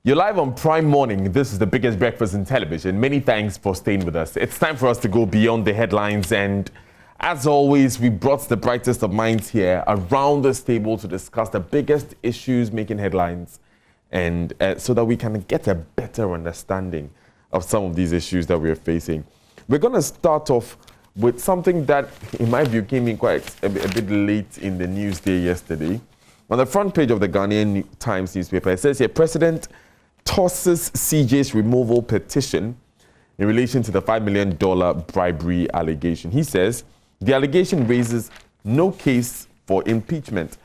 You're live on Prime Morning. This is the biggest breakfast in television. Many thanks for staying with us. It's time for us to go beyond the headlines. And as always, we brought the brightest of minds here around this table to discuss the biggest issues making headlines, and so that we can get a better understanding of some of these issues that we are facing. We're going to start off with something that, in my view, came in quite a bit late in the news day yesterday. On the front page of the Ghanaian Times newspaper, it says here, President tosses CJ's removal petition in relation to the $5 million bribery allegation. He says the allegation raises no case for impeachment.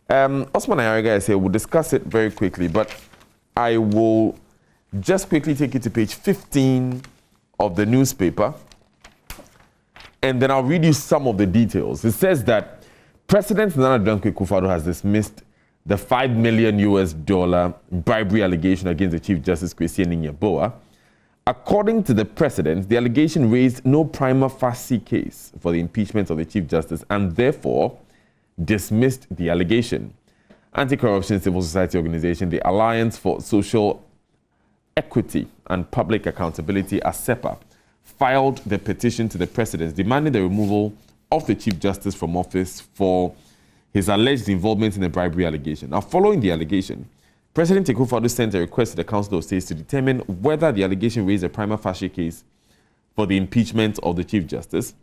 Osman Ayariga is here. We'll discuss it very quickly, but I will just quickly take you to page 15 of the newspaper, and then I'll read you some of the details. It says that President Nana Akufo-Addo has dismissed the $5 million bribery allegation against the Chief Justice Kwasi Anin-Yeboah. According to the president, the allegation raised no prima facie case for the impeachment of the Chief Justice and therefore dismissed the allegation. Anti-corruption civil society organization, the Alliance for Social Equity and Public Accountability, ASEPA, filed the petition to the president demanding the removal of the Chief Justice from office for his alleged involvement in the bribery allegation. Now, following the allegation, President Akufo-Addo sent a request to the Council of States to determine whether the allegation raised a prima facie case for the impeachment of the Chief Justice.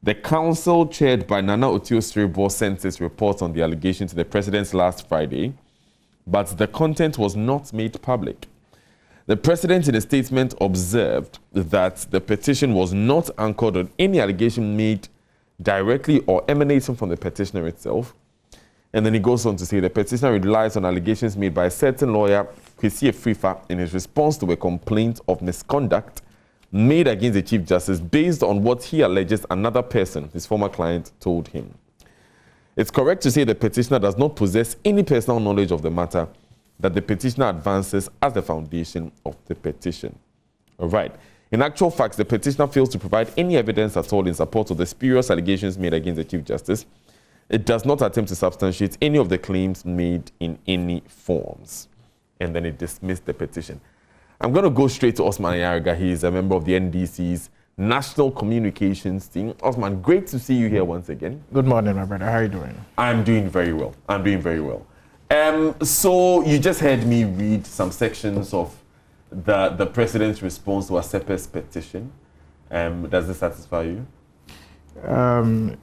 The Council, chaired by Nana Otio-Siribor, sent its report on the allegation to the President last Friday, but the content was not made public. The President, in a statement, observed that the petition was not anchored on any allegation made directly or emanating from the petitioner itself. And then he goes on to say the petitioner relies on allegations made by a certain lawyer, Kwasi Afrifa, in his response to a complaint of misconduct made against the Chief Justice based on what he alleges another person, his former client, told him. It's correct to say the petitioner does not possess any personal knowledge of the matter that the petitioner advances as the foundation of the petition. All right. In actual fact, the petitioner fails to provide any evidence at all in support of the spurious allegations made against the Chief Justice. It does not attempt to substantiate any of the claims made in any forms. And then it dismissed the petition. I'm going to go straight to Osman Ayariga. He is a member of the NDC's National Communications team. Osman, great to see you here once again. Good morning, my brother. How are you doing? I'm doing very well. So you just heard me read some sections of the president's response to ASEPA's petition. Does this satisfy you?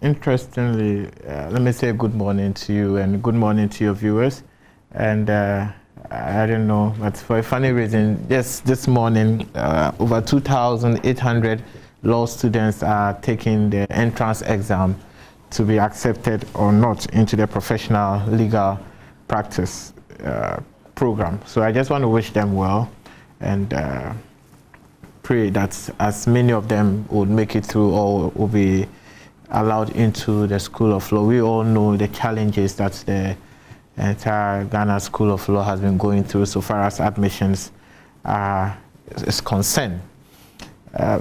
Interestingly, let me say good morning to you and good morning to your viewers. And I don't know, but for a funny reason, just this morning, over 2,800 law students are taking the entrance exam to be accepted or not into the professional legal practice program. So I just want to wish them well and pray that as many of them would make it through or will be allowed into the School of Law. We all know the challenges that the entire Ghana School of Law has been going through so far as admissions is concerned.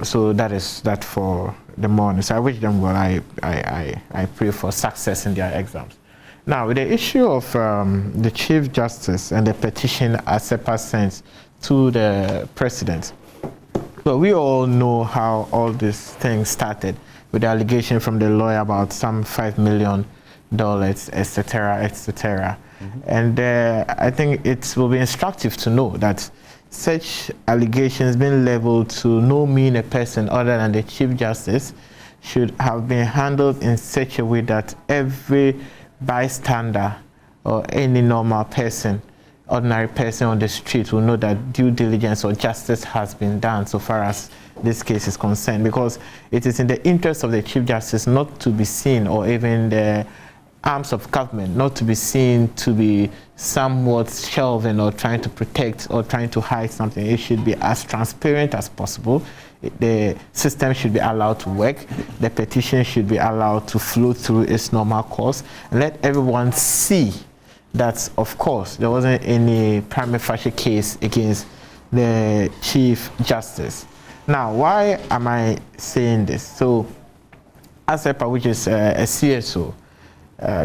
So that is that for the morning. So I wish them well. I pray for success in their exams. Now, with the issue of the Chief Justice and the petition ASEPA sent to the President, but we all know how all these things started with the allegation from the lawyer about some $5 million, etc., etc. And I think it will be instructive to know that such allegations being leveled to no mean person other than the Chief Justice should have been handled in such a way that every bystander or any normal person, ordinary person on the street will know that due diligence or justice has been done so far as this case is concerned, because it is in the interest of the Chief Justice not to be seen, or even the arms of government not to be seen to be somewhat shelving or trying to protect or trying to hide something. It should be as transparent as possible. The system should be allowed to work. The petition should be allowed to flow through its normal course, and let everyone see that, of course, there wasn't any prima facie case against the Chief Justice. Now, why am I saying this? So, ASEPA, which is a CSO,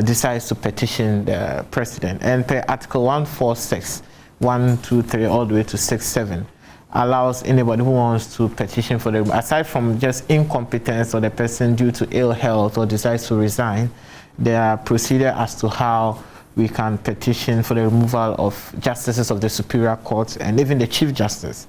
decides to petition the President, and per Article 146 1, 2, 3, all the way to 6, 7, allows anybody who wants to petition for the, aside from just incompetence or the person due to ill health or decides to resign, there are procedures as to how we can petition for the removal of justices of the Superior Court and even the Chief Justice.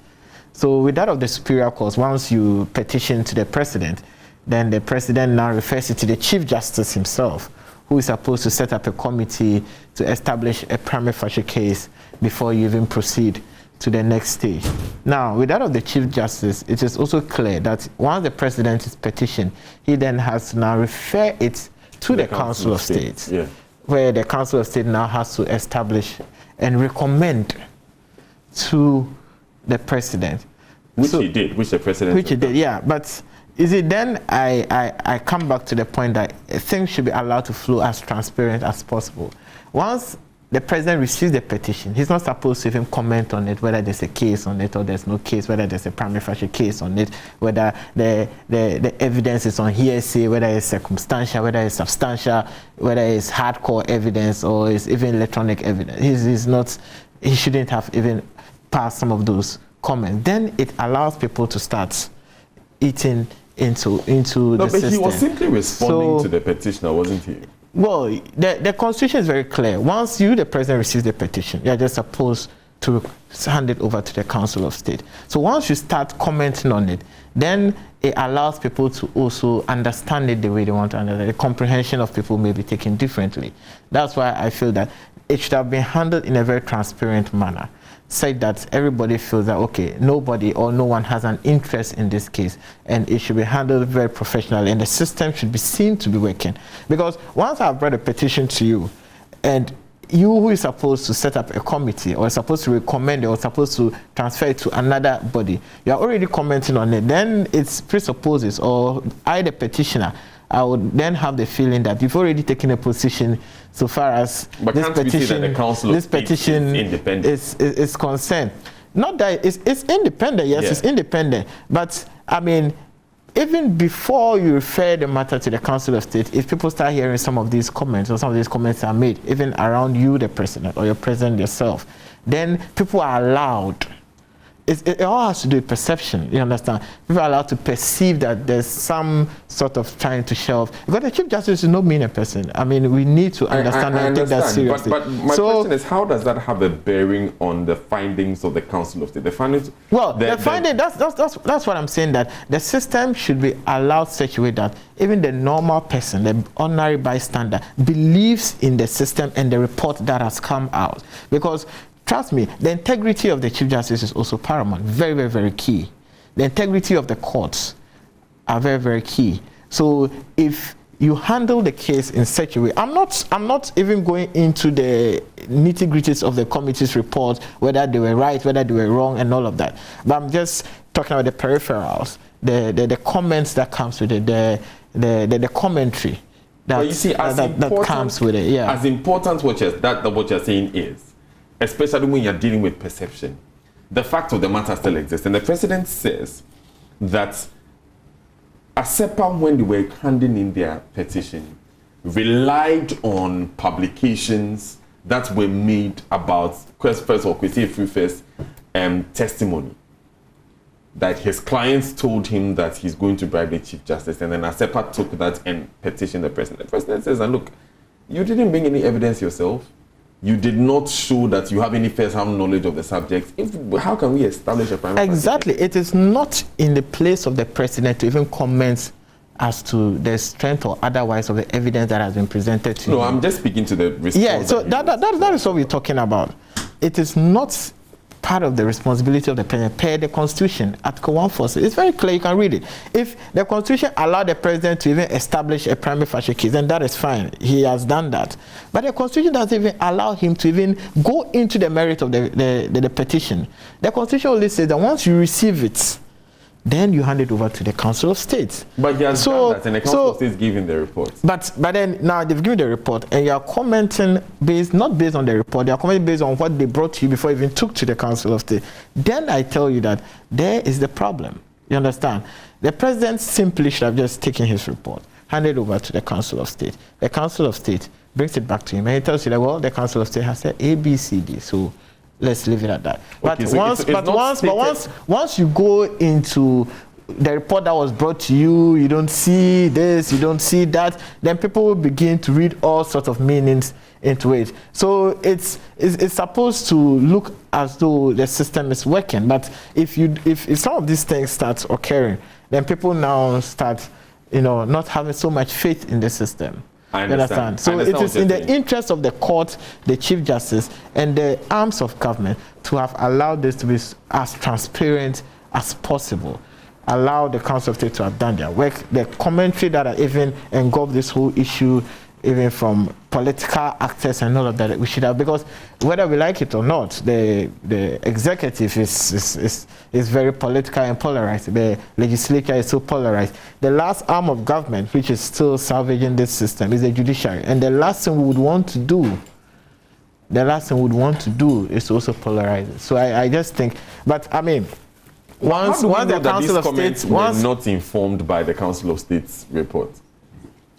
So with that of the Superior Court, once you petition to the President, then the President now refers it to the Chief Justice himself, who is supposed to set up a committee to establish a prima facie case before you even proceed to the next stage. Now, with that of the Chief Justice, it is also clear that once the President is petitioned, he then has to now refer it to the Council of State, where the Council of State now has to establish and recommend to the President. Which he did, which the President Which he did, yeah. But is it then I come back to the point that things should be allowed to flow as transparent as possible. Once the President receives the petition, he's not supposed to even comment on it, whether there's a case on it or there's no case, whether there's a prima facie case on it, whether the evidence is on hearsay, whether it's circumstantial, whether it's substantial, whether it's hardcore evidence or it's even electronic evidence. He shouldn't have even passed some of those comments. Then it allows people to start eating into the system. But he was simply responding to the petitioner, wasn't he? Well, the Constitution is very clear. Once you, the President, receives the petition, you're just supposed to hand it over to the Council of State. So once you start commenting on it, then it allows people to also understand it the way they want to understand it. The comprehension of people may be taken differently. That's why I feel that it should have been handled in a very transparent manner. Say that everybody feels that, okay, nobody or no one has an interest in this case, and it should be handled very professionally, and the system should be seen to be working. Because once I've brought a petition to you, and you who is supposed to set up a committee or supposed to recommend it or supposed to transfer it to another body, you are already commenting on it, then it presupposes, or I, the petitioner, I would then have the feeling that you've already taken a position so far as this petition is concerned. Not that it's independent, yes, it's independent, but I mean, even before you refer the matter to the Council of State, if people start hearing some of these comments, or some of these comments are made, even around you, the President, or your President yourself, then people are allowed. It all has to do with perception, you understand? People are allowed to perceive that there's some sort of trying to shelve. Because the Chief Justice is no meaner person. I mean, we need to understand and take that seriously. But my question is, how does that have a bearing on the findings of the Council of State? The findings... Well, the finding, that's what I'm saying, that the system should be allowed such a way that even the normal person, the ordinary bystander, believes in the system and the report that has come out. Because trust me, the integrity of the Chief Justice is also paramount, very, very, very key. The integrity of the courts are very, very key. So if you handle the case in such a way, I'm not even going into the nitty-gritties of the committee's report, whether they were right, whether they were wrong, and all of that. But I'm just talking about the peripherals, the comments that comes with it, the commentary that comes with it. Yeah. As important what you're saying is, especially when you're dealing with perception, the fact of the matter still exists. And the President says that ASEPA, when they were handing in their petition, relied on publications that were made about Kwasi Afrifa's testimony, that his clients told him that he's going to bribe the Chief Justice, and then ASEPA took that and petitioned the President. The President says, and look, you didn't bring any evidence yourself. You did not show that you have any first-hand knowledge of the subject. How can we establish a primary? Exactly. It is not in the place of the President to even comment as to the strength or otherwise of the evidence that has been presented to him. No, I'm just speaking to the response. Yeah, so that is what we're talking about. It is not part of the responsibility of the President per the Constitution. Article 146. It's very clear, you can read it. If the Constitution allowed the President to even establish a prima facie case, then that is fine. He has done that. But the Constitution doesn't even allow him to even go into the merit of the petition. The Constitution only says that once you receive it, then you hand it over to the Council of State. But he has done that, and the Council of State is giving the report. But then now they've given the report, and you are commenting not based on the report, they are commenting based on what they brought to you before you even took to the Council of State. Then I tell you that there is the problem. You understand? The President simply should have just taken his report, handed it over to the Council of State. The Council of State brings it back to him, and he tells you that, well, the Council of State has said A, B, C, D. So Let's leave it at that. Okay, But once you go into the report that was brought to you, you don't see this, you don't see that, then people will begin to read all sorts of meanings into it. So it's supposed to look as though the system is working. But if some of these things start occurring, then people now start, not having so much faith in the system. I understand. So it is in the interest of the court, the Chief Justice, and the arms of government to have allowed this to be as transparent as possible. Allow the Council of State to have done their work. The commentary that even engulfed this whole issue, even from political actors and all of that, we should have, because whether we like it or not, the executive is very political and polarized. The legislature is so polarized. The last arm of government, which is still salvaging this system, is the judiciary. And the last thing we would want to do, is to also polarize it. So I just think, but I mean, once the Council of State were not informed by the Council of State's report.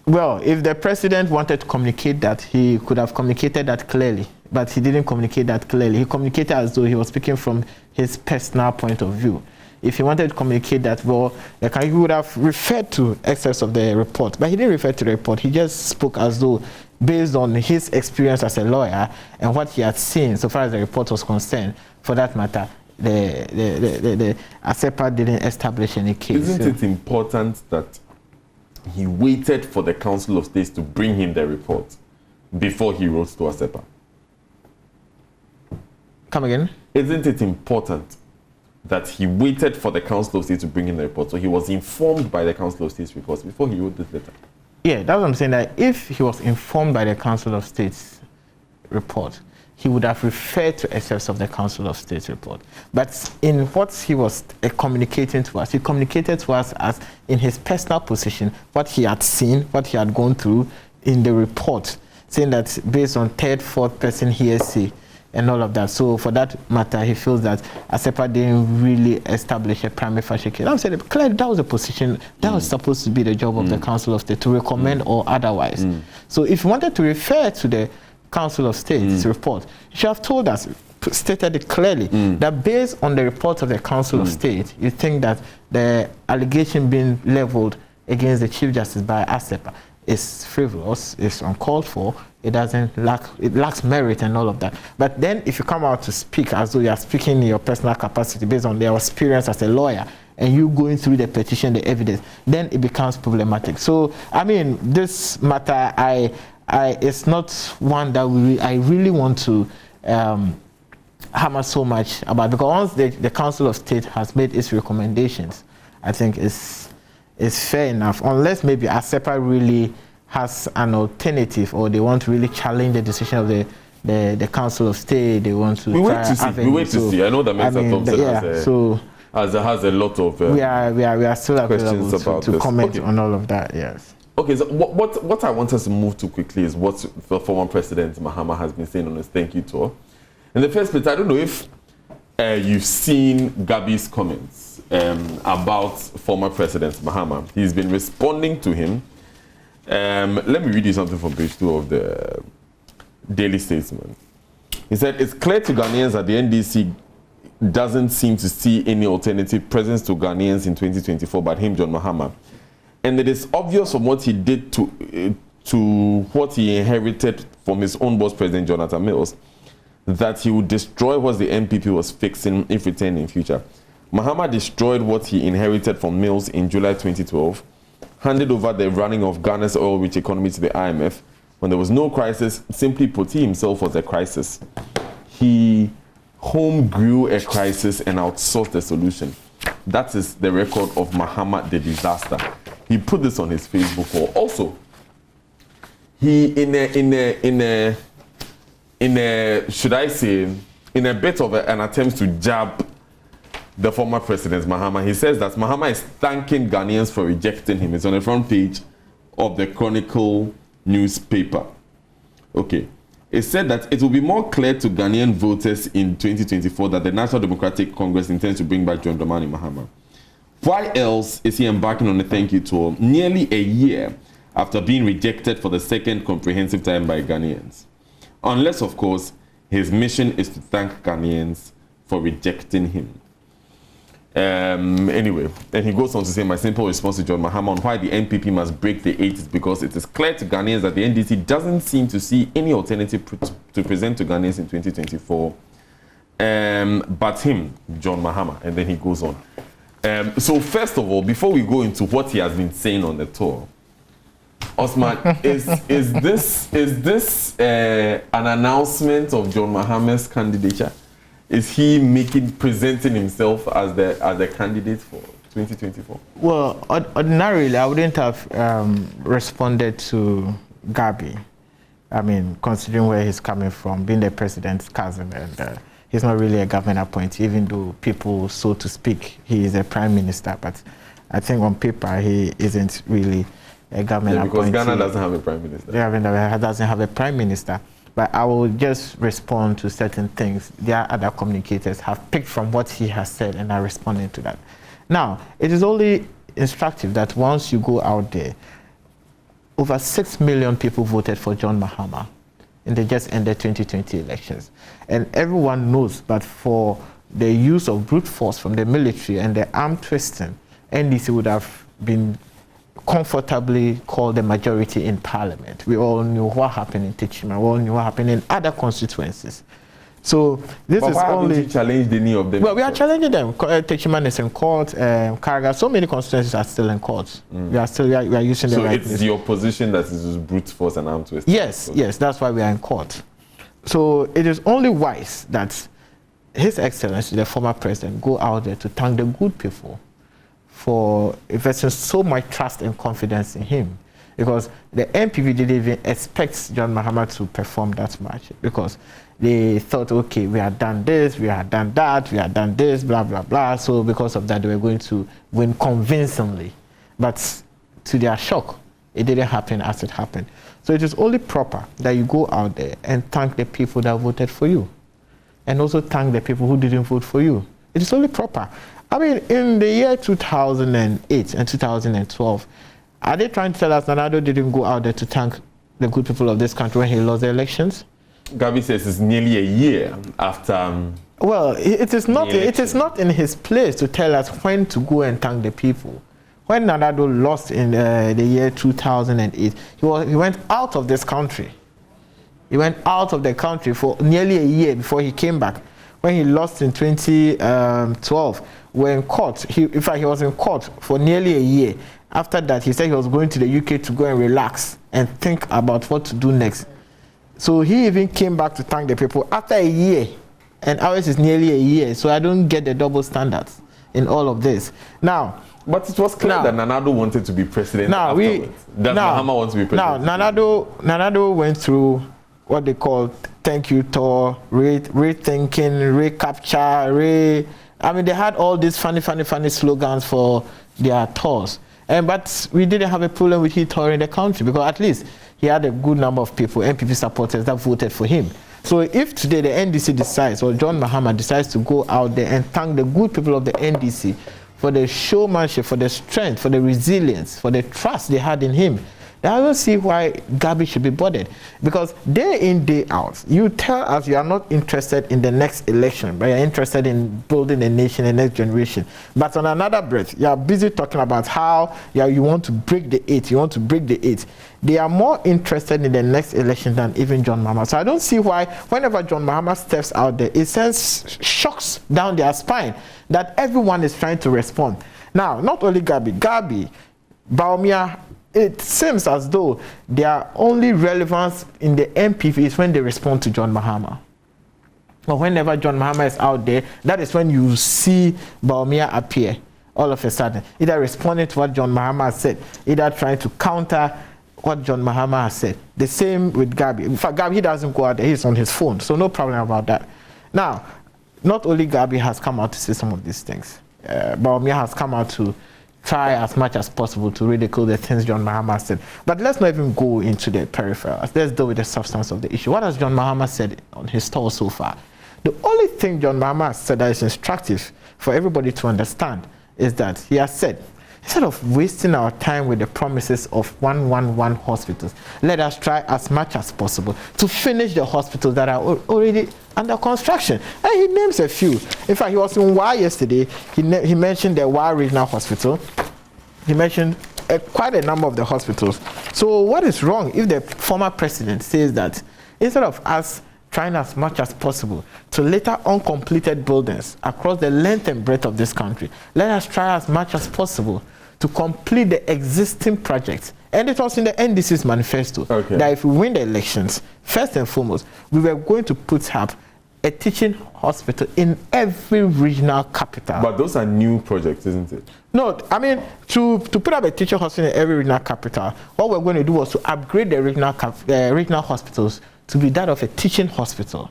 Well, if the president wanted to communicate that, he could have communicated that clearly, but he didn't communicate that clearly. He communicated as though he was speaking from his personal point of view. If he wanted to communicate that, well, he would have referred to excerpts of the report, but he didn't refer to the report. He just spoke as though, based on his experience as a lawyer and what he had seen so far as the report was concerned, for that matter, the ASEPA didn't establish any case. Isn't it important that he waited for the Council of State to bring him the report before he wrote to ASEPA? Come again? Isn't it important that he waited for the Council of State to bring him the report, so he was informed by the Council of State's reports before he wrote this letter? Yeah, that's what I'm saying, that if he was informed by the Council of State's report, he would have referred to excerpts of the Council of State report. But in what he was communicating to us, he communicated to us as in his personal position, what he had seen, what he had gone through in the report, saying that based on third, fourth person hearsay and all of that. So for that matter, he feels that ASEPA didn't really establish a prima facie case. I'm saying clearly that was a position, that was supposed to be the job of the Council of State, to recommend or otherwise. So if you wanted to refer to the Council of State's report, you should have told us, stated it clearly, that based on the report of the Council of State, you think that the allegation being leveled against the Chief Justice by ASEPA is frivolous, is uncalled for, it lacks merit and all of that. But then if you come out to speak as though you are speaking in your personal capacity based on their experience as a lawyer, and you going through the petition, the evidence, then it becomes problematic. So, I mean, this matter, it's not one that I really want to hammer so much about, because once the Council of State has made its recommendations, I think it's fair enough, unless maybe ASEPA really has an alternative, or they want to really challenge the decision of the Council of State. They want to. We wait to see. I know that Mr. Thompson has a lot of. We are still available to comment on all of that. Yes. Okay, so what I want us to move to quickly is what the former President Mahama has been saying on his thank you tour. In the first place, I don't know if you've seen Gabi's comments about former President Mahama. He's been responding to him. Let me read you something from page 2 of the Daily Statesman. He said, "It's clear to Ghanaians that the NDC doesn't seem to see any alternative presence to Ghanaians in 2024 but him, John Mahama. And it is obvious from what he did to what he inherited from his own boss, President Jonathan Mills, that he would destroy what the NPP was fixing if returned in future. Mahama destroyed what he inherited from Mills in July 2012, handed over the running of Ghana's oil-rich economy to the IMF. When there was no crisis, simply put, he himself was a crisis. He home grew a crisis and outsourced the solution. That is the record of Mahama the disaster." He put this on his Facebook wall. Also, he in a should I say, in a bit of an attempt to jab the former president Mahama, he says that Mahama is thanking Ghanaians for rejecting him. It's on the front page of the Chronicle newspaper. Okay. It said that it will be more clear to Ghanaian voters in 2024 that the National Democratic Congress intends to bring back John Dramani Mahama. Why else is he embarking on a thank you tour nearly a year after being rejected for the second comprehensive time by Ghanaians? Unless, of course, His mission is to thank Ghanaians for rejecting him. Anyway, then he goes on to say, my simple response to John Mahama on why the NPP must break the 8 is because it is clear to Ghanaians that the NDC doesn't seem to see any alternative to present to Ghanaians in 2024 but him, John Mahama. And then he goes on. So first of all, before we go into what he has been saying on the tour, Osman, is this an announcement of John Mahama's candidature? Is he presenting himself as the candidate for 2024? Well, ordinarily, I wouldn't have responded to Gabi. I mean, considering where he's coming from, being the president's cousin, and he's not really a government appointee, even though people, so to speak, he is a prime minister. But I think on paper, he isn't really a government appointee. Because Ghana doesn't have a prime minister. Ghana doesn't have a prime minister. But I will just respond to certain things. There are other communicators have picked from what he has said, and I responded to that. Now, it is only instructive that once you go out there, over 6 million people voted for John Mahama in the just ended 2020 elections. And everyone knows that for the use of brute force from the military and the arm twisting, NDC would have been comfortably called the majority in parliament. We all knew what happened in Techima. We all knew what happened in other constituencies. So this is only... you challenged any of them? Well, we are challenging them. Techima is in court. Karaga, so many constituencies are still in court. We are using the right... So it's your position that it is brute force and arm twisting? Yes, yes, that's why we are in court. So it is only wise that His Excellency, the former president, go out there to thank the good people for investing so much trust and confidence in him, because the NPP didn't even expect John Mahama to perform that much, because they thought, okay, we had done this, we had done that, we had done this, blah, blah, blah. So because of that, they were going to win convincingly. But to their shock, it didn't happen as it happened. So it is only proper that you go out there and thank the people that voted for you, and also thank the people who didn't vote for you. It is only proper. I mean, in the year 2008 and 2012, are they trying to tell us that Nana Addo didn't go out there to thank the good people of this country when he lost the elections? Gabi says it's nearly a year after... Well, it is not in his place to tell us when to go and thank the people. When Nana Addo lost in the year 2008, he went out of this country. He went out of the country for nearly a year before he came back. When he lost in 2012, when caught, in fact, he was in court for nearly a year. After that, he said he was going to the UK to go and relax and think about what to do next. So he even came back to thank the people after a year, and ours is nearly a year. So I don't get the double standards in all of this. Now, but it was clear that Nana Addo wanted to be president afterwards. Does Mahama want to be president? Now, Nana Addo went through what they call thank you tour, rethinking, recapture, I mean, they had all these funny slogans for their tours. But we didn't have a problem with him touring the country, because at least he had a good number of people, NPP supporters, that voted for him. So if today the NDC decides, or John Mahama decides to go out there and thank the good people of the NDC for the showmanship, for the strength, for the resilience, for the trust they had in him, then I don't see why Gabi should be bothered. Because day in, day out, you tell us you are not interested in the next election, but you're interested in building a nation, the next generation. But on another breath, you are busy talking about how you want to break the 8, you want to break the 8. They are more interested in the next election than even John Mahama. So I don't see why, whenever John Mahama steps out there, it sends shocks down their spine that everyone is trying to respond. Now, not only Gabi, Baumia, it seems as though their only relevance in the MPP is when they respond to John Mahama. Or whenever John Mahama is out there, that is when you see Baumia appear all of a sudden, either responding to what John Mahama has said, either trying to counter what John Mahama has said. The same with Gabi. In fact, Gabi, he doesn't go out there, he's on his phone, so no problem about that. Now, not only Gabi has come out to say some of these things, Baumia has come out to try as much as possible to ridicule the things John Mahama said. But let's not even go into the peripherals. Let's deal with the substance of the issue. What has John Mahama said on his tour so far? The only thing John Mahama has said that is instructive for everybody to understand is that he has said instead of wasting our time with the promises of 111 hospitals, let us try as much as possible to finish the hospitals that are already under construction. And he names a few. In fact, he was in WA yesterday. He mentioned the WA Regional Hospital. He mentioned quite a number of the hospitals. So what is wrong if the former president says that instead of us trying as much as possible to litter uncompleted buildings across the length and breadth of this country, let us try as much as possible to complete the existing projects. And it was in the NDC's manifesto that if we win the elections, first and foremost, we were going to put up a teaching hospital in every regional capital. But those are new projects, isn't it? No, I mean, to put up a teaching hospital in every regional capital, what we're going to do was to upgrade the regional hospitals to be that of a teaching hospital.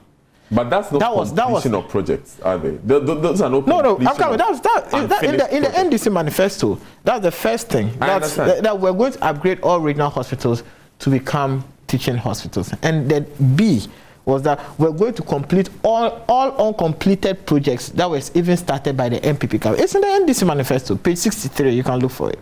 But that's not completion of projects, are they? Those are not. No. I'm coming. In the NDC manifesto. That's the first thing. That we're going to upgrade all regional hospitals to become teaching hospitals. And then B was that we're going to complete all uncompleted projects that was even started by the MPP government. It's in the NDC manifesto, page 63. You can look for it.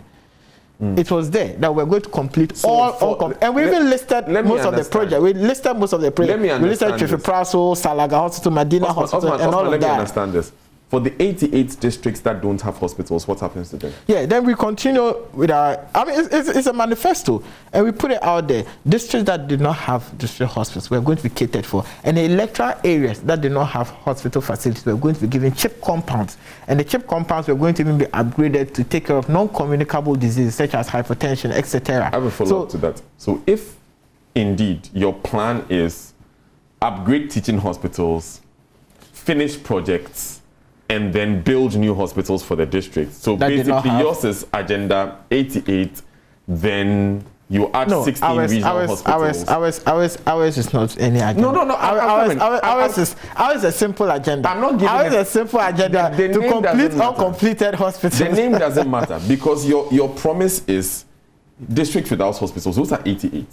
It was there that we're going to complete and we even listed most of the projects. We listed most of the projects. We listed Chief Praso, Salaga Hospital, Medina Hospital, and all of that. Let me understand this. For the 88 districts that don't have hospitals, what happens to them? Yeah, then we continue with our, I mean, it's a manifesto, and we put it out there. Districts that did not have district hospitals, we're going to be catered for. And the electoral areas that did not have hospital facilities, we're going to be given CHIP compounds. And the CHIP compounds were going to even be upgraded to take care of non-communicable diseases such as hypertension, etc. I have a follow-up to that. So if indeed your plan is upgrade teaching hospitals, finish projects, and then build new hospitals for the district. So that basically yours is Agenda 88, then you add 16 regional hospitals. Ours is not any agenda. No. Ours is a simple agenda. I'm not giving ours is a simple agenda to complete uncompleted hospitals. The name doesn't matter because your promise is district without hospitals. Those are 88.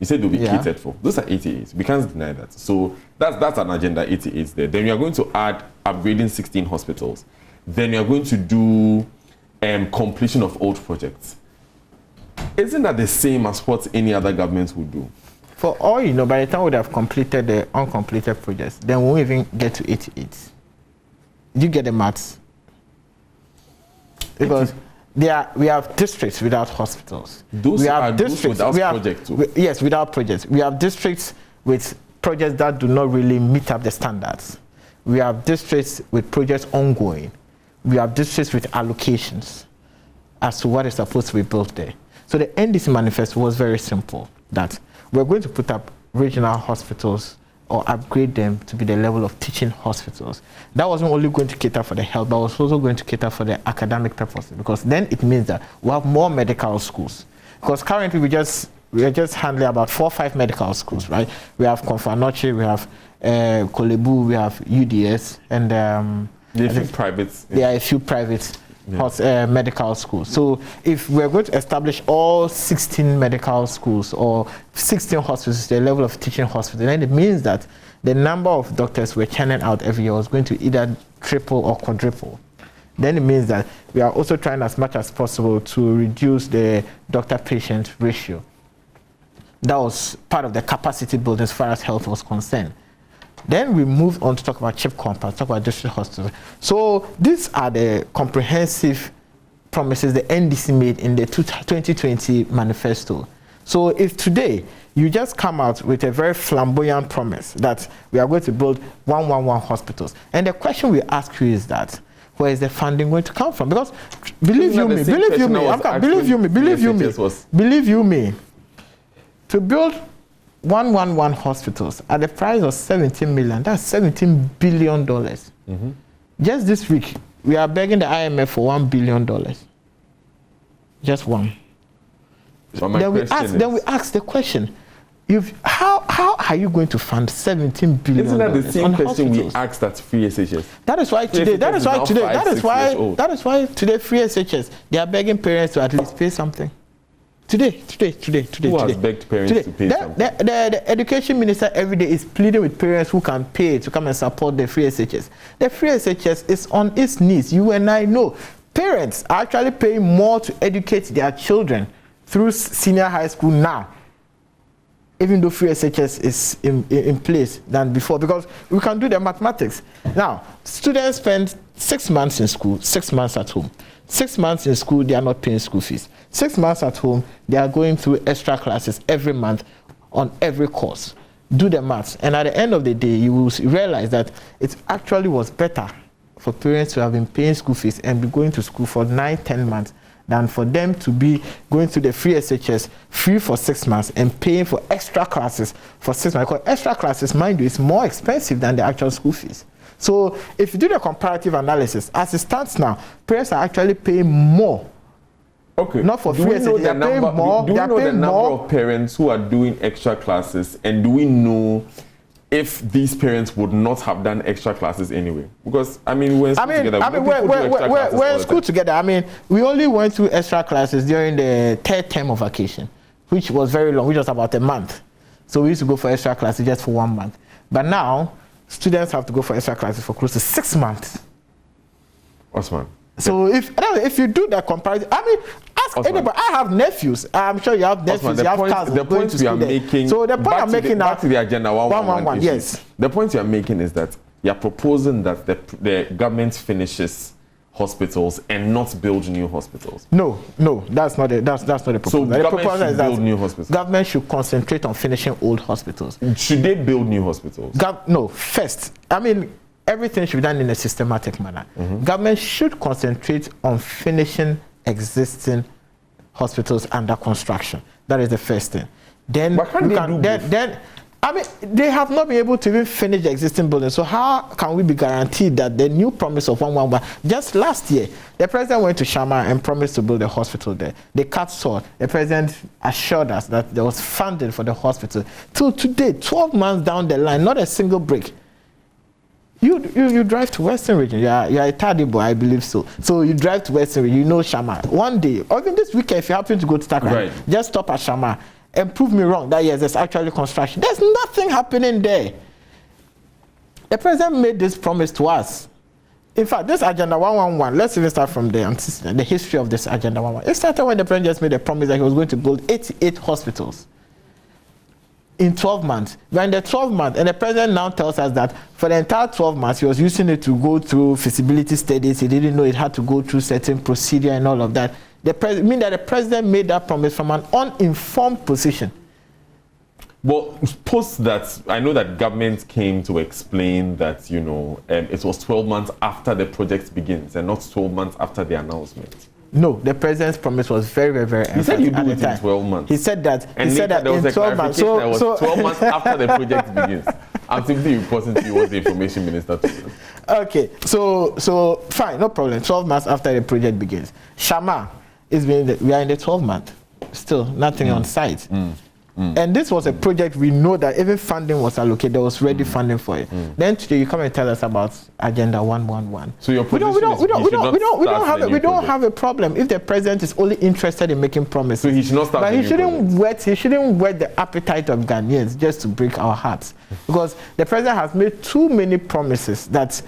You said they'll be catered for. Those are 88. We can't deny that. So that's an agenda 88 there. Then we are going to add upgrading 16 hospitals. Then we are going to do completion of old projects. Isn't that the same as what any other government would do? For all you know, by the time we would have completed the uncompleted projects, then we won't even get to 88. Did you get the maths? Because we have districts without hospitals. Those without projects too. Yes, without projects. We have districts with projects that do not really meet up the standards. We have districts with projects ongoing. We have districts with allocations as to what is supposed to be built there. So the NDC manifesto was very simple, that we're going to put up regional hospitals or upgrade them to be the level of teaching hospitals. That wasn't only going to cater for the health, but was also going to cater for the academic purposes, because then it means that we have more medical schools. Because currently we are just handling about 4 or 5 medical schools, right? We have Akufo-Addo, we have Kolebu, we have UDS, and there are a few privates. There are a few private medical schools. So if we're going to establish all 16 medical schools or 16 hospitals, the level of teaching hospitals, then it means that the number of doctors we're churning out every year is going to either triple or quadruple. Then it means that we are also trying as much as possible to reduce the doctor-patient ratio. That was part of the capacity building as far as health was concerned. Then we moved on to talk about CHIP compounds, talk about district hospitals. So these are the comprehensive promises the NDC made in the 2020 manifesto. So if today you just come out with a very flamboyant promise that we are going to build 111 hospitals, and the question we ask you is that, where is the funding going to come from? Because believe you me, to build 111 hospitals at the price of 17 million, that's $17 billion. Mm-hmm. Just this week, we are begging the IMF for $1 billion. Just one. Then we ask the question, how are you going to fund $17 billion? Isn't that the same question we asked at Free SHS? That is why today Free SHS, they are begging parents to at least pay something. Today. Who has begged parents to pay something? The education minister every day is pleading with parents who can pay to come and support the Free SHS. The Free SHS is on its knees. You and I know. parents are actually paying more to educate their children through senior high school now, even though free SHS is in place than before, because we can do the mathematics. Now, students spend 6 months in school, 6 months at home. 6 months in school, they are not paying school fees. 6 months at home, they are going through extra classes every month on every course. Do the maths, and at the end of the day, you will realize that it actually was better for parents to have been paying school fees and be going to school for 9-10 months than for them to be going to the free SHS free for 6 months and paying for extra classes for 6 months. Because extra classes, mind you, is more expensive than the actual school fees. So if you do the comparative analysis, as it stands now, parents are actually paying more. Okay. Not for free SHS, they're paying more. Do we know the number of parents who are doing extra classes, and do we know if these parents would not have done extra classes anyway? Because we're in school together. We're in school together. We only went through extra classes during the 3rd term of vacation, which was very long, which was about a month. So we used to go for extra classes just for 1 month. But now, students have to go for extra classes for close to 6 months. Osman. So if you do that comparison, ask Osman. anybody. I have nephews. I'm sure you have nephews. Osman, you have cousins. The point we are making. So the point I'm making now. Back to the agenda 111. Yes. The point you are making is that you are proposing that the government finishes hospitals and not build new hospitals. No, that's not the proposal. So the government should build new hospitals. Government should concentrate on finishing old hospitals. Should they build new hospitals? No, first. Everything should be done in a systematic manner. Government should concentrate on finishing existing hospitals under construction. That is the first thing. Then they have not been able to even finish the existing buildings. So how can we be guaranteed that the new promise of 111? Just last year, the president went to Shama and promised to build a hospital there. They cut short. The president assured us that there was funding for the hospital. Till today, 12 months down the line, not a single brick. You drive to Western Region. You're a tardy boy, I believe so. So you drive to Western Region, you know Shama. One day, or even this weekend, if you happen to go to Takra, just stop at Shama and prove me wrong that yes, there's actually construction. There's nothing happening there. The president made this promise to us. In fact, this Agenda 111, let's even start from the history of this Agenda 111. It started when the president just made a promise that he was going to build 88 hospitals in 12 months. We're in the 12 months, and the president now tells us that for the entire 12 months, he was using it to go through feasibility studies. He didn't know it had to go through certain procedure and all of that. The president made that promise from an uninformed position. Well, post that, I know that government came to explain that, it was 12 months after the project begins and not 12 months after the announcement. No, the president's promise was very, very, very He said you do it in 12 months. He said that. And he said that there was in 12 months. So 12 months after the project begins. I'm simply reporting to you what the information minister told us. Okay, so fine, no problem. 12 months after the project begins. Shama we are in the 12 month. Still nothing on site. And this was a project we know that even funding was allocated, there was ready funding for it. Then today you come and tell us about Agenda 111. So your position we don't have a problem if the president is only interested in making promises. So he should not start. But he shouldn't whet the appetite of Ghanaians just to break our hearts. Because the president has made too many promises that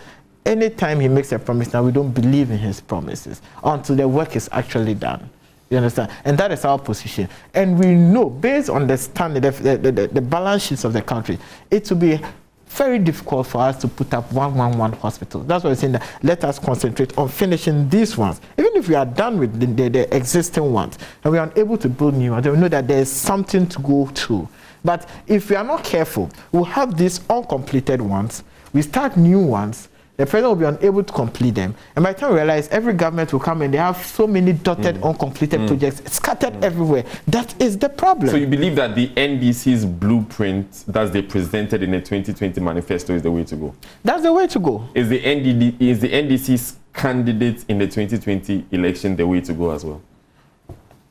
anytime he makes a promise now, we don't believe in his promises until the work is actually done. You understand? And that is our position. And we know, based on the standard, the balance sheets of the country, it will be very difficult for us to put up 111 hospitals. That's why we're saying that let us concentrate on finishing these ones. Even if we are done with the existing ones and we are unable to build new ones, we know that there is something to go to. But if we are not careful, we'll have these uncompleted ones, we start new ones, the president will be unable to complete them. And by the time we realize every government will come and they have so many dotted, uncompleted projects scattered everywhere. That is the problem. So you believe that the NDC's blueprint that they presented in the 2020 manifesto is the way to go? That's the way to go. Is the NDC's candidate in the 2020 election the way to go as well?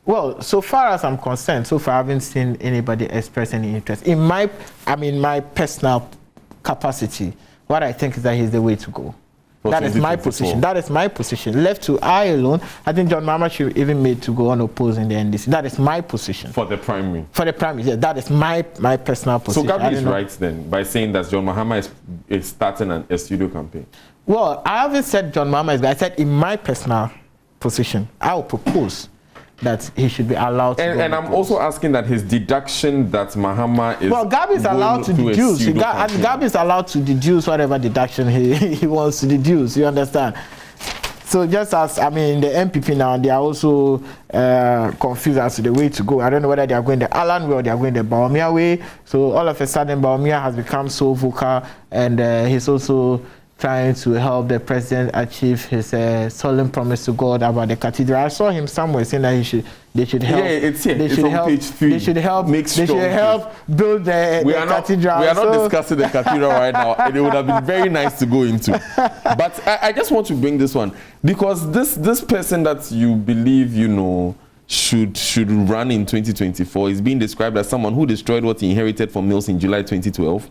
Well, so far as I'm concerned, so far I haven't seen anybody express any interest. In my personal capacity, what I think is that he's the way to go. That is my position. That is my position. Left to I alone, I think John Mahama should even made to go unopposed in the NDC. That is my position. For the primary? For the primary, yes. That is my personal position. So Gabi is right then by saying that John Mahama is starting a pseudo campaign? Well, I haven't said John Mahama is, but I said in my personal position. I will propose that he should be allowed to and I'm also asking that his deduction that Mahama is... Well, Gabi is allowed to deduce. And Gabi is allowed to deduce whatever deduction he wants to deduce. You understand? So just as, I mean, the MPP now, they are also confused as to the way to go. I don't know whether they are going the Alan way or they are going the Bawumia way. So all of a sudden, Bawumia has become so vocal, and he's also trying to help the president achieve his solemn promise to God about the cathedral. I saw him somewhere saying that they should help. Yeah, it's here. It's on page 3. They should help build the cathedral. We are not discussing the cathedral right now. It would have been very nice to go into. But I just want to bring this one because this person that you believe, you know, should run in 2024 is being described as someone who destroyed what he inherited from Mills in July 2012.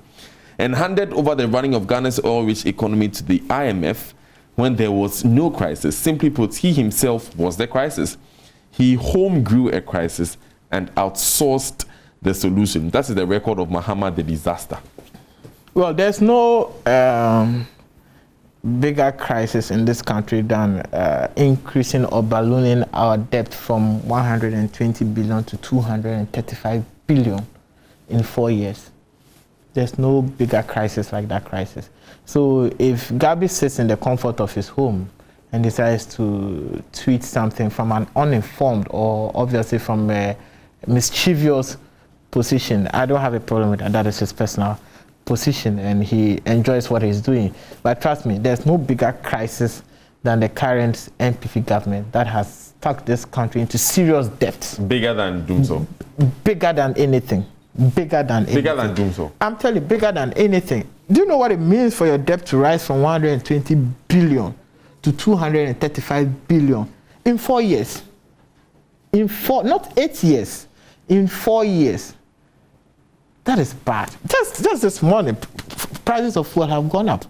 And handed over the running of Ghana's oil-rich economy to the IMF when there was no crisis. Simply put, he himself was the crisis. He home grew a crisis and outsourced the solution. That is the record of Mahama the disaster. Well, there's no bigger crisis in this country than increasing or ballooning our debt from 120 billion to 235 billion in 4 years. There's no bigger crisis like that crisis. So if Gabi sits in the comfort of his home and decides to tweet something from an uninformed or obviously from a mischievous position, I don't have a problem with that. That is his personal position and he enjoys what he's doing. But trust me, there's no bigger crisis than the current MPP government that has stuck this country into serious debt. Bigger than Doomso? Bigger than anything. Bigger than Doomso. I'm telling you, bigger than anything. Do you know what it means for your debt to rise from 120 billion to 235 billion in 4 years? Not 8 years, in 4 years. That is bad. Just this morning, prices of fuel have gone up.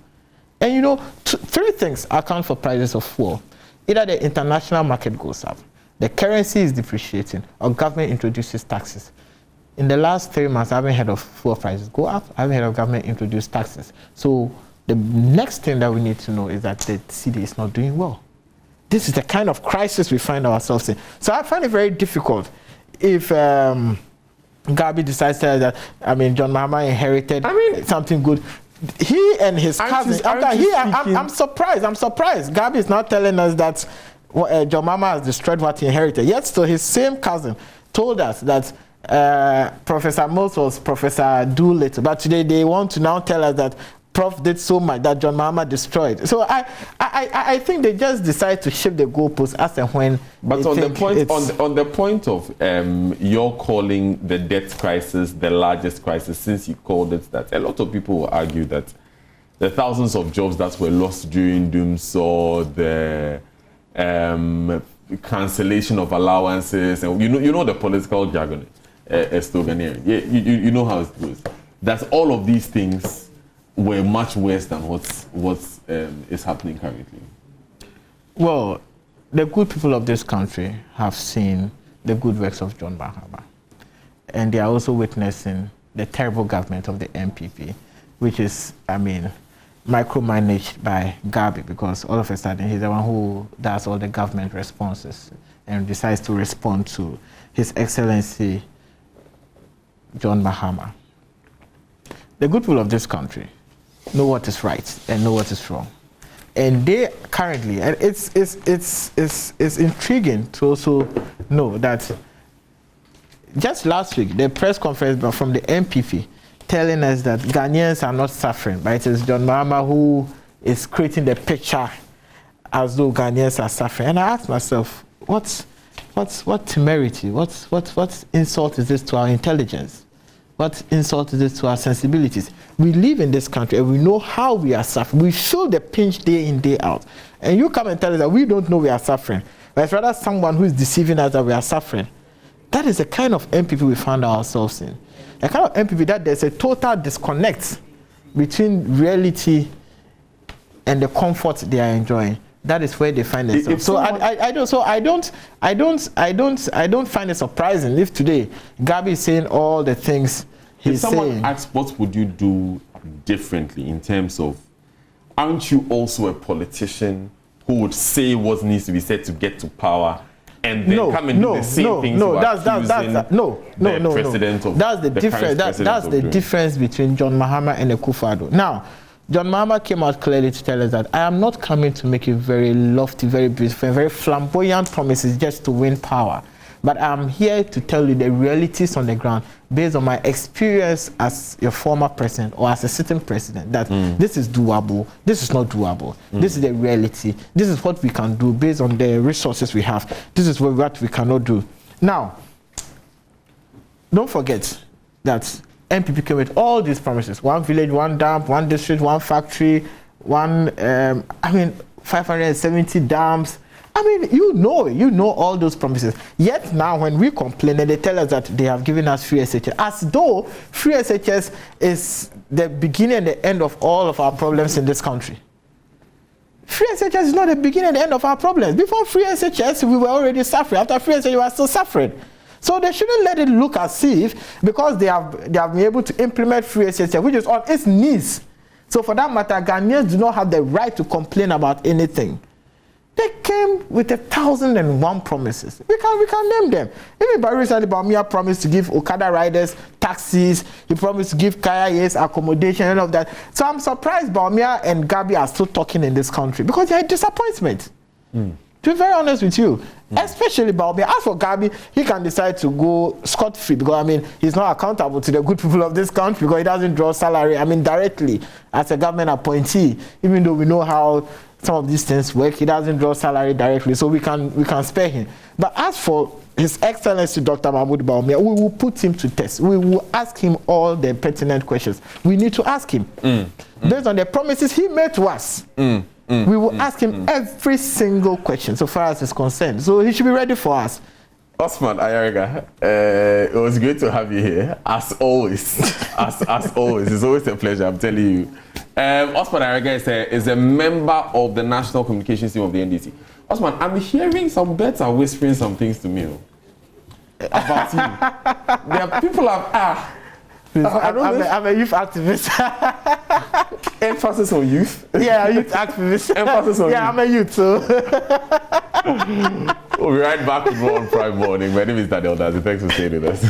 And you know, 3 things account for prices of fuel. Either the international market goes up, the currency is depreciating, or government introduces taxes. In the last 3 months, I haven't heard of fuel prices go up. I haven't heard of government introduce taxes. So the next thing that we need to know is that the city is not doing well. This is the kind of crisis we find ourselves in. So I find it very difficult if Gabi decides that, I mean, John Mahama inherited something good. He and his cousins, I'm surprised. Gabi is now telling us that John Mahama has destroyed what he inherited. Yet still his same cousin told us that Professor Mills was Professor Doolittle, but today they want to now tell us that Prof did so much that John Mahama destroyed. So I think they just decide to shift the goalposts as and when. But on the point of you're calling the debt crisis the largest crisis, since you called it that, a lot of people will argue that the thousands of jobs that were lost during Doomso, the cancellation of allowances, and you know the political jargon. You know how it goes. That all of these things were much worse than what is happening currently. Well, the good people of this country have seen the good works of John Mahama, and they are also witnessing the terrible government of the MPP, which is, I mean, micromanaged by Gabi, because all of a sudden he's the one who does all the government responses and decides to respond to His Excellency John Mahama. The good people of this country know what is right and know what is wrong, and they currently, and it's intriguing to also know that just last week the press conference from the MPP telling us that Ghanaians are not suffering, but it is John Mahama who is creating the picture as though Ghanaians are suffering. And I asked myself, what temerity, what insult is this to our intelligence? What insult is this to our sensibilities? We live in this country and we know how we are suffering. We feel the pinch day in, day out. And you come and tell us that we don't know we are suffering, but it's rather someone who is deceiving us that we are suffering. That is the kind of MPP we found ourselves in. A kind of MPP that there's a total disconnect between reality and the comfort they are enjoying. That is where they find themselves. So I don't find it surprising if today Gabi is saying all the things he's saying. If someone asks, what would you do differently in terms of, aren't you also a politician who would say what needs to be said to get to power, and then come and do the same things. That's the difference. That's the difference between John Mahama and Akufo-Addo. Now, John Mahama came out clearly to tell us that I am not coming to make you very lofty, very beautiful, very flamboyant promises just to win power. But I'm here to tell you the realities on the ground based on my experience as your former president or as a sitting president, that this is doable, this is not doable, this is the reality, this is what we can do based on the resources we have, this is what we cannot do. Now, don't forget that MPP came with all these promises: one village, one dam, one district, one factory, 570 dams. I mean, you know all those promises. Yet now when we complain and they tell us that they have given us free SHS, as though free SHS is the beginning and the end of all of our problems in this country. Free SHS is not the beginning and the end of our problems. Before free SHS, we were already suffering. After free SHS, we are still suffering. So they shouldn't let it look as if, because they have been able to implement free SHS, which is on its knees. So for that matter, Ghanaians do not have the right to complain about anything. They came with 1,001 promises. We can name them. Even by recently, Bawumia promised to give Okada riders taxis. He promised to give Kaya's accommodation and all of that. So I'm surprised Bawumia and Gabi are still talking in this country because they're a disappointment. To be very honest with you, especially Bawumia. As for Gabi, he can decide to go scot-free because, I mean, he's not accountable to the good people of this country because he doesn't draw salary, directly as a government appointee, even though we know how some of these things work. He doesn't draw salary directly, so we can spare him. But as for His Excellency Dr. Mahmoud Bawumia, we will put him to test. We will ask him all the pertinent questions. We need to ask him based on the promises he made to us. We will ask him every single question so far as is concerned. So he should be ready for us. Osman Ayariga, it was great to have you here, as always. as always, it's always a pleasure, I'm telling you. Osman Ayariga is a member of the National Communications Team of the NDC. Osman, I'm hearing some birds are whispering some things to me about you. There are people I'm a youth activist. Emphasis on youth? Yeah, youth activist. Emphasis on youth. I'm a youth, so. We'll be right back with more on Prime Morning. My name is Daniel Dazi. Thanks for staying with us.